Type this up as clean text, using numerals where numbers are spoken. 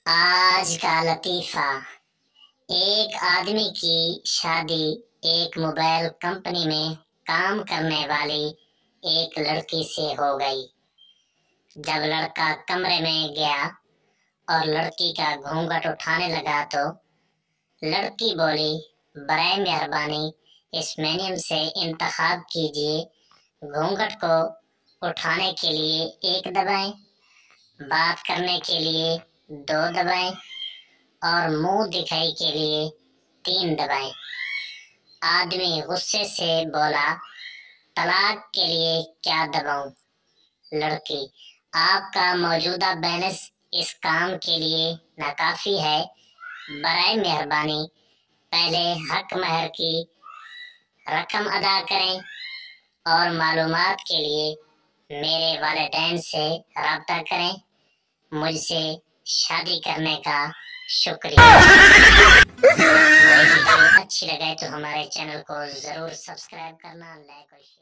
آج کا لطیفہ۔ ایک آدمی کی شادی ایک موبائل کمپنی میں کام کرنے والی ایک لڑکی سے ہو گئی۔ جب لڑکا کمرے میں گیا اور لڑکی کا گھونگھٹ اٹھانے لگا تو لڑکی بولی، برائے مہربانی اس مینیو سے انتخاب کیجیے، گھونگھٹ کو اٹھانے کے لیے 1 دبائیں، بات کرنے کے لیے 2 دبائیں اور منہ دکھائی کے لیے 3 دبائیں۔ آدمی غصے سے بولا، طلاق کے لیے کیا دباؤں؟ لڑکی، آپ کا موجودہ بیلنس اس کام کے لیے ناکافی ہے، برائے مہربانی پہلے حق مہر کی رقم ادا کریں اور معلومات کے لیے میرے والدین سے رابطہ کریں۔ مجھ سے شادی کرنے کا شکریہ۔ ویڈیو اچھی لگے تو ہمارے چینل کو ضرور سبسکرائب کرنا، لائک اور شیئر